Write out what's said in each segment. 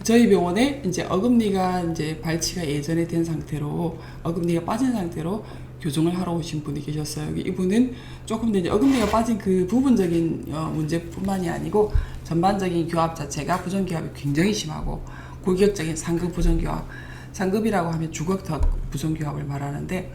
저희 병원에 이제 어금니가 이제 발치가 예전에 된 상태로 어금니가 빠진 상태로 교정을 하러 오신 분이 계셨어요. 이분은 조금 더 이제 어금니가 빠진 그 부분적인 문제뿐만이 아니고 전반적인 교합 자체가 부정교합이 굉장히 심하고 골격적인 상급 부정교합, 상급이라고 하면 주걱턱 부정교합을 말하는데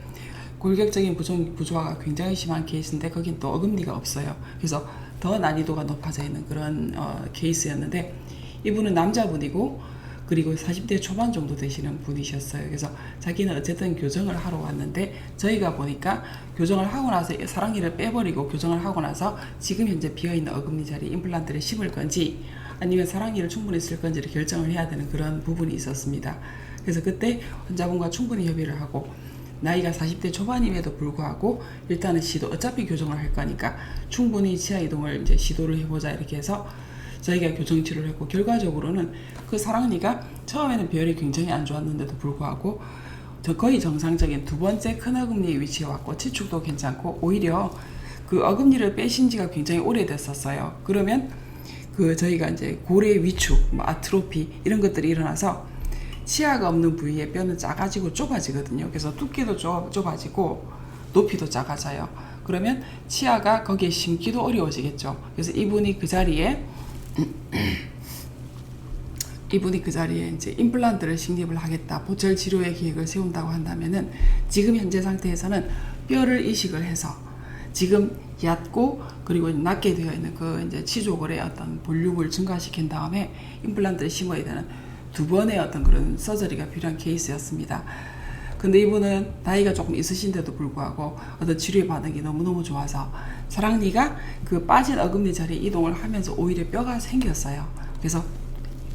골격적인 부조화가 굉장히 심한 케이스인데 거긴 또 어금니가 없어요. 그래서 더 난이도가 높아져 있는 그런 케이스였는데 이분은 남자분이고 그리고 40대 초반 정도 되시는 분이셨어요. 그래서 자기는 어쨌든 교정을 하러 왔는데 저희가 보니까 교정을 하고 나서 사랑니를 빼버리고 교정을 하고 나서 지금 현재 비어있는 어금니 자리에 임플란트를 심을 건지 아니면 사랑니를 충분히 쓸 건지를 결정을 해야 되는 그런 부분이 있었습니다. 그래서 그때 환자분과 충분히 협의를 하고 나이가 40대 초반임에도 불구하고 일단은 어차피 교정을 할 거니까 충분히 치아 이동을 이제 시도를 해보자 이렇게 해서 저희가 교정 치료를 했고 결과적으로는 그 사랑니가 처음에는 비율이 굉장히 안 좋았는데도 불구하고 거의 정상적인 두 번째 큰 어금니의 위치에 왔고 치축도 괜찮고 오히려 그 어금니를 빼신 지가 굉장히 오래됐었어요. 그러면 그 저희가 이제 고래 위축, 아트로피 이런 것들이 일어나서 치아가 없는 부위에 뼈는 작아지고 좁아지거든요. 그래서 두께도 좁아지고 높이도 작아져요. 그러면 치아가 거기에 심기도 어려워지겠죠. 그래서 이분이 그 자리에 이제 임플란트를 식립을 하겠다, 보철 치료의 계획을 세운다고 한다면은 지금 현재 상태에서는 뼈를 이식을 해서 지금 얕고 그리고 낮게 되어 있는 그 이제 치조골의 어떤 볼륨을 증가시킨 다음에 임플란트를 심어야 되는 두 번의 어떤 그런 서저리가 필요한 케이스였습니다. 근데 이분은 나이가 조금 있으신데도 불구하고 어떤 치료의 반응이 너무너무 좋아서 사랑니가 그 빠진 어금니 자리에 이동을 하면서 오히려 뼈가 생겼어요. 그래서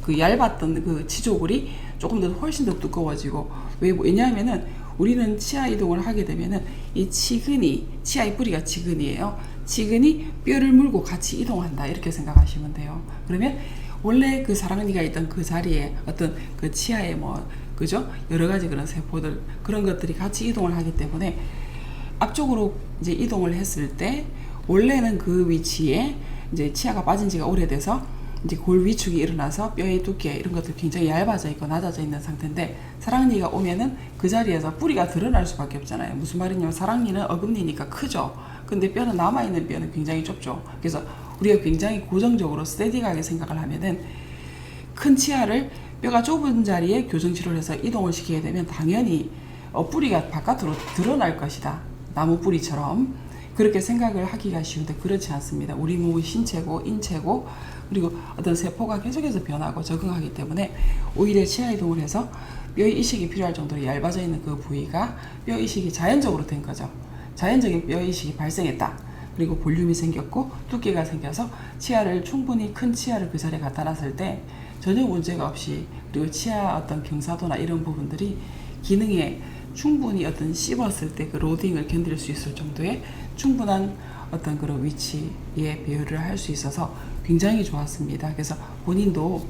그 얇았던 그 치조골이 조금 더 훨씬 더 두꺼워지고 왜냐하면은 우리는 치아 이동을 하게 되면은 이 치근이 치아의 뿌리가 치근이에요. 치근이 뼈를 물고 같이 이동한다 이렇게 생각하시면 돼요. 그러면 원래 그 사랑니가 있던 그 자리에 어떤 그 치아의 그죠? 여러 가지 그런 세포들 그런 것들이 같이 이동을 하기 때문에 앞쪽으로 이제 이동을 했을 때 원래는 그 위치에 이제 치아가 빠진 지가 오래돼서 이제 골 위축이 일어나서 뼈의 두께 이런 것들이 굉장히 얇아져 있고 낮아져 있는 상태인데 사랑니가 오면은 그 자리에서 뿌리가 드러날 수밖에 없잖아요. 무슨 말이냐면 사랑니는 어금니니까 크죠. 근데 뼈는 남아있는 뼈는 굉장히 좁죠. 그래서 우리가 굉장히 고정적으로 스테디하게 생각을 하면은 큰 치아를 뼈가 좁은 자리에 교정치료를 해서 이동을 시키게 되면 당연히 뿌리가 바깥으로 드러날 것이다. 나무 뿌리처럼 그렇게 생각을 하기가 쉬운데 그렇지 않습니다. 우리 몸의 신체고 인체고 그리고 어떤 세포가 계속해서 변하고 적응하기 때문에 오히려 치아 이동을 해서 뼈 이식이 필요할 정도로 얇아져 있는 그 부위가 뼈 이식이 자연적으로 된 거죠. 자연적인 뼈 이식이 발생했다. 그리고 볼륨이 생겼고 두께가 생겨서 충분히 큰 치아를 그 자리에 갖다 놨을 때 전혀 문제가 없이 그리고 치아 어떤 경사도나 이런 부분들이 기능에 충분히 어떤 씹었을 때 그 로딩을 견딜 수 있을 정도의 충분한 어떤 그런 위치에 배열을 할 수 있어서 굉장히 좋았습니다. 그래서 본인도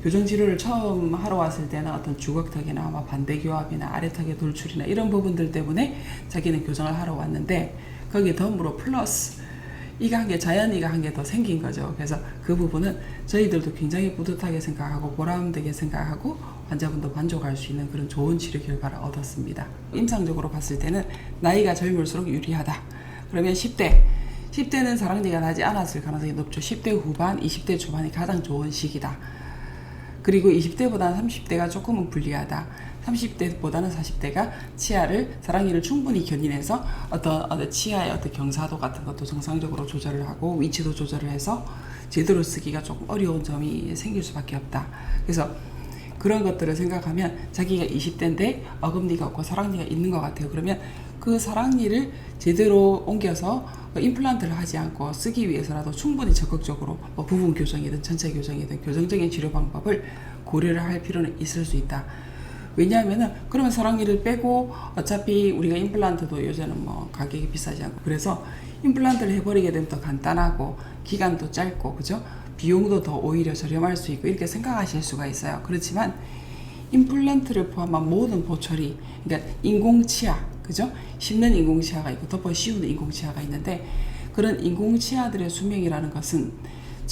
교정치료를 처음 하러 왔을 때는 어떤 주걱턱이나 반대교합이나 아래턱의 돌출이나 이런 부분들 때문에 자기는 교정을 하러 왔는데 거기에 덤으로 플러스 이가 한 개, 자연이가 한 개 더 생긴 거죠. 그래서 그 부분은 저희들도 굉장히 뿌듯하게 생각하고 보람되게 생각하고 환자분도 만족할 수 있는 그런 좋은 치료 결과를 얻었습니다. 임상적으로 봤을 때는 나이가 젊을수록 유리하다. 그러면 10대는 사랑니가 나지 않았을 가능성이 높죠. 10대 후반, 20대 초반이 가장 좋은 시기다. 그리고 20대보다는 30대가 조금은 불리하다. 30대보다는 40대가 사랑니를 충분히 견인해서 어떤 치아의 어떤 경사도 같은 것도 정상적으로 조절을 하고 위치도 조절을 해서 제대로 쓰기가 조금 어려운 점이 생길 수밖에 없다. 그래서 그런 것들을 생각하면 자기가 20대인데 어금니가 없고 사랑니가 있는 것 같아요. 그러면 그 사랑니를 제대로 옮겨서 임플란트를 하지 않고 쓰기 위해서라도 충분히 적극적으로 부분 교정이든 전체 교정이든 교정적인 치료 방법을 고려를 할 필요는 있을 수 있다. 왜냐하면은 그러면 사랑니를 빼고 어차피 우리가 임플란트도 요새는 가격이 비싸지 않고 그래서 임플란트를 해버리게 되면 더 간단하고 기간도 짧고 그죠? 비용도 더 오히려 저렴할 수 있고 이렇게 생각하실 수가 있어요. 그렇지만 임플란트를 포함한 모든 보철이 그러니까 인공치아 그죠? 심는 인공치아가 있고 덮어 씌우는 인공치아가 있는데 그런 인공치아들의 수명이라는 것은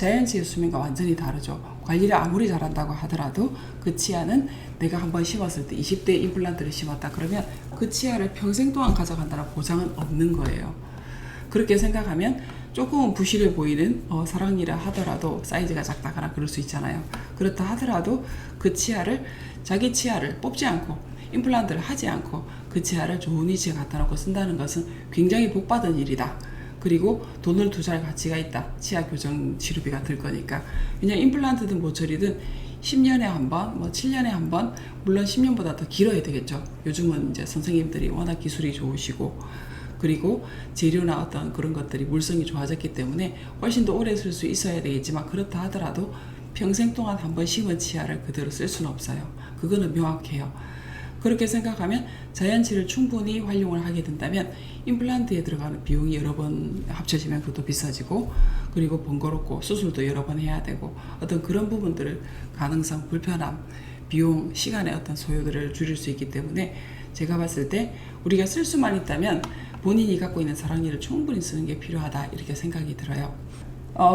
자연치의 수면과 완전히 다르죠. 관리를 아무리 잘한다고 하더라도 그 치아는 내가 한번 심었을 때 20대 임플란트를 심었다 그러면 그 치아를 평생 동안 가져간다는 보장은 없는 거예요. 그렇게 생각하면 조금은 부실해 보이는 사랑니라 하더라도 사이즈가 작다거나 그럴 수 있잖아요. 그렇다 하더라도 그 치아를 자기 치아를 뽑지 않고 임플란트를 하지 않고 그 치아를 좋은 위치에 갖다 놓고 쓴다는 것은 굉장히 복받은 일이다. 그리고 돈을 투자할 가치가 있다. 치아 교정 치료비가 들 거니까. 왜냐면 임플란트든 보철이든 10년에 한 번, 뭐 7년에 한 번, 물론 10년보다 더 길어야 되겠죠. 요즘은 이제 선생님들이 워낙 기술이 좋으시고, 그리고 재료나 어떤 그런 것들이 물성이 좋아졌기 때문에 훨씬 더 오래 쓸 수 있어야 되겠지만, 그렇다 하더라도 평생 동안 한 번 심은 치아를 그대로 쓸 수는 없어요. 그거는 명확해요. 그렇게 생각하면 자연치를 충분히 활용을 하게 된다면 임플란트에 들어가는 비용이 여러 번 합쳐지면 그것도 비싸지고, 그리고 번거롭고 수술도 여러 번 해야 되고, 어떤 그런 부분들을 가능성, 불편함, 비용, 시간의 어떤 소요들을 줄일 수 있기 때문에 제가 봤을 때 우리가 쓸 수만 있다면 본인이 갖고 있는 사랑니를 충분히 쓰는 게 필요하다, 이렇게 생각이 들어요.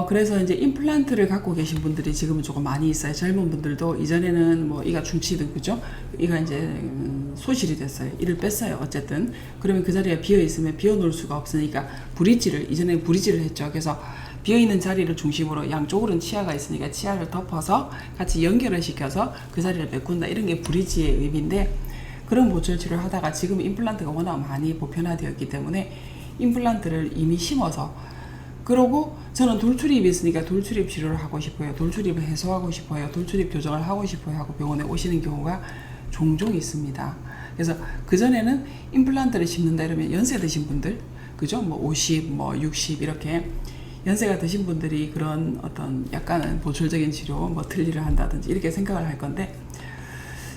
그래서 이제 임플란트를 갖고 계신 분들이 지금은 조금 많이 있어요. 젊은 분들도 이전에는 뭐 이가 중치든 그죠? 이가 이제 소실이 됐어요. 이를 뺐어요. 어쨌든 그러면 그 자리가 비어 있으면 비워 놓을 수가 없으니까 이전에 브리지를 했죠. 그래서 비어 있는 자리를 중심으로 양쪽으로는 치아가 있으니까 치아를 덮어서 같이 연결을 시켜서 그 자리를 메꾼다. 이런 게 브리지의 의미인데, 그런 보철 치료를 하다가 지금 임플란트가 워낙 많이 보편화되었기 때문에 임플란트를 이미 심어서, 그러고 저는 돌출입이 있으니까 돌출입 치료를 하고 싶어요. 돌출입을 해소하고 싶어요. 돌출입 교정을 하고 싶어요 하고 병원에 오시는 경우가 종종 있습니다. 그래서 그전에는 임플란트를 심는다 이러면 연세 드신 분들, 그죠? 뭐 50, 뭐 60 이렇게 연세가 드신 분들이 그런 어떤 약간은 보철적인 치료, 뭐 틀니를 한다든지 이렇게 생각을 할 건데,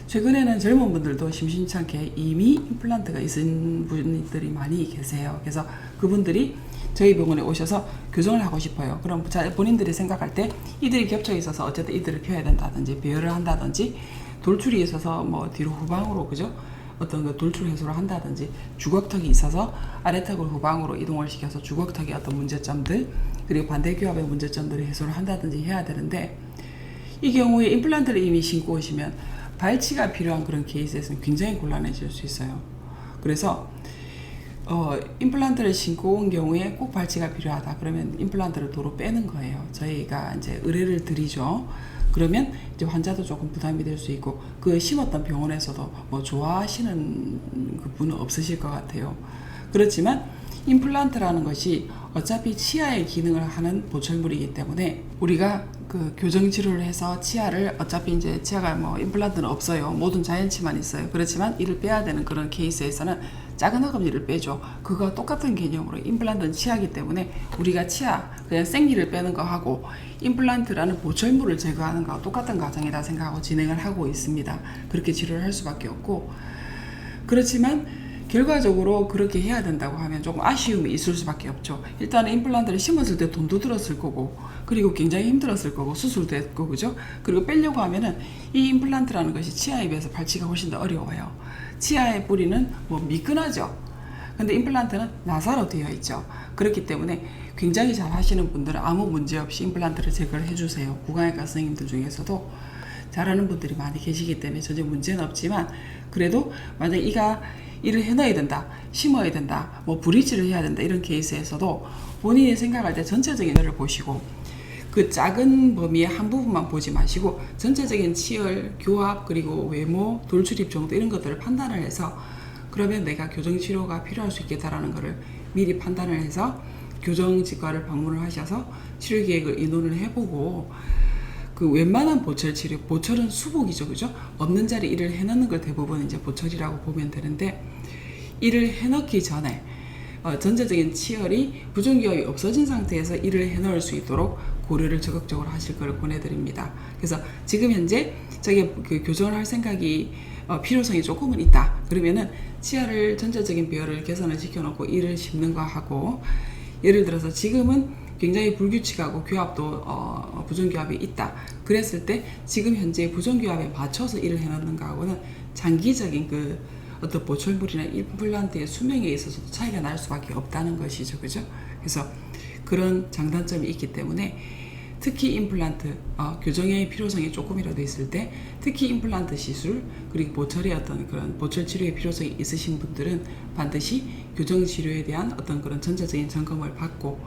최근에는 젊은 분들도 심심찮게 이미 임플란트가 있은 분들이 많이 계세요. 그래서 그분들이 저희 병원에 오셔서 교정을 하고 싶어요. 그럼 본인들이 생각할 때 이들이 겹쳐 있어서 어쨌든 이들을 펴야 된다든지 배열을 한다든지, 돌출이 있어서 뭐 뒤로 후방으로, 그죠? 어떤 그 돌출 해소를 한다든지, 주걱턱이 있어서 아래턱을 후방으로 이동을 시켜서 주걱턱의 어떤 문제점들, 그리고 반대 교합의 문제점들을 해소를 한다든지 해야 되는데, 이 경우에 임플란트를 이미 신고 오시면 발치가 필요한 그런 케이스에서는 굉장히 곤란해질 수 있어요. 그래서 임플란트를 신고 온 경우에 꼭 발치가 필요하다 그러면 임플란트를 도로 빼는 거예요. 저희가 이제 의뢰를 드리죠. 그러면 이제 환자도 조금 부담이 될 수 있고, 그 심었던 병원에서도 뭐 좋아하시는 그 분은 없으실 것 같아요. 그렇지만 임플란트라는 것이 어차피 치아의 기능을 하는 보철물이기 때문에 우리가 그 교정 치료를 해서 치아를, 어차피 이제 치아가 뭐 임플란트는 없어요. 모든 자연치만 있어요. 그렇지만 이를 빼야 되는 그런 케이스에서는 작은 어금니를 빼죠. 그거 똑같은 개념으로 임플란트는 치아이기 때문에 우리가 치아 그냥 생기를 빼는 거 하고 임플란트라는 보철물을 제거하는 거와 똑같은 과정이다 생각하고 진행을 하고 있습니다. 그렇게 치료를 할 수밖에 없고, 그렇지만 결과적으로 그렇게 해야 된다고 하면 조금 아쉬움이 있을 수밖에 없죠. 일단은 임플란트를 심었을 때 돈도 들었을 거고, 그리고 굉장히 힘들었을 거고, 수술도 했고, 그죠? 그리고 빼려고 하면은 이 임플란트라는 것이 치아에 비해서 발치가 훨씬 더 어려워요. 치아의 뿌리는 뭐 미끈하죠. 근데 임플란트는 나사로 되어 있죠. 그렇기 때문에 굉장히 잘 하시는 분들은 아무 문제 없이 임플란트를 제거를 해주세요. 구강외과 선생님들 중에서도 잘하는 분들이 많이 계시기 때문에 전혀 문제는 없지만, 그래도 만약 이를 해놔야 된다, 심어야 된다, 뭐 브리지를 해야 된다 이런 케이스에서도 본인이 생각할 때 전체적인 것을 보시고, 그 작은 범위의 한 부분만 보지 마시고 전체적인 치열, 교합, 그리고 외모, 돌출입 정도 이런 것들을 판단을 해서, 그러면 내가 교정치료가 필요할 수 있겠다라는 것을 미리 판단을 해서 교정치과를 방문을 하셔서 치료계획을 의논을 해보고, 그 웬만한 보철 치료, 보철은 수복이죠, 그죠? 없는 자리 일을 해놓는 걸 대부분 이제 보철이라고 보면 되는데, 일을 해놓기 전에 전체적인 치열이 부종기압이 없어진 상태에서 일을 해놓을 수 있도록 고려를 적극적으로 하실 것을 권해드립니다. 그래서 지금 현재 저게 그 교정을 할 생각이 필요성이 조금은 있다. 그러면은 치아를 전체적인 배열을 개선을 시켜놓고 일을 심는 거 하고, 예를 들어서 지금은 굉장히 불규칙하고 교합도 부종교합이 있다. 그랬을 때 지금 현재 부종교합에 맞춰서 일을 해놓는 거하고는 장기적인 그 어떤 보철물이나 임플란트의 수명에 있어서도 차이가 날 수밖에 없다는 것이죠. 그죠? 그래서 그런 장단점이 있기 때문에 특히 임플란트 교정의 필요성이 조금이라도 있을 때, 특히 임플란트 시술 그리고 보철의 어떤 그런 보철 치료의 필요성이 있으신 분들은 반드시 교정 치료에 대한 어떤 그런 전체적인 점검을 받고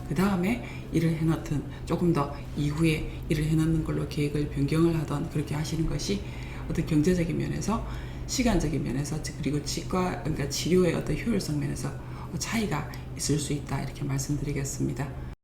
그 다음에 일을 해놓든 조금 더 이후에 일을 해놓는 걸로 계획을 변경을 하던 그렇게 하시는 것이 어떤 경제적인 면에서, 시간적인 면에서, 그리고 치과 그러니까 치료의 어떤 효율성 면에서 차이가 있을 수 있다 이렇게 말씀드리겠습니다.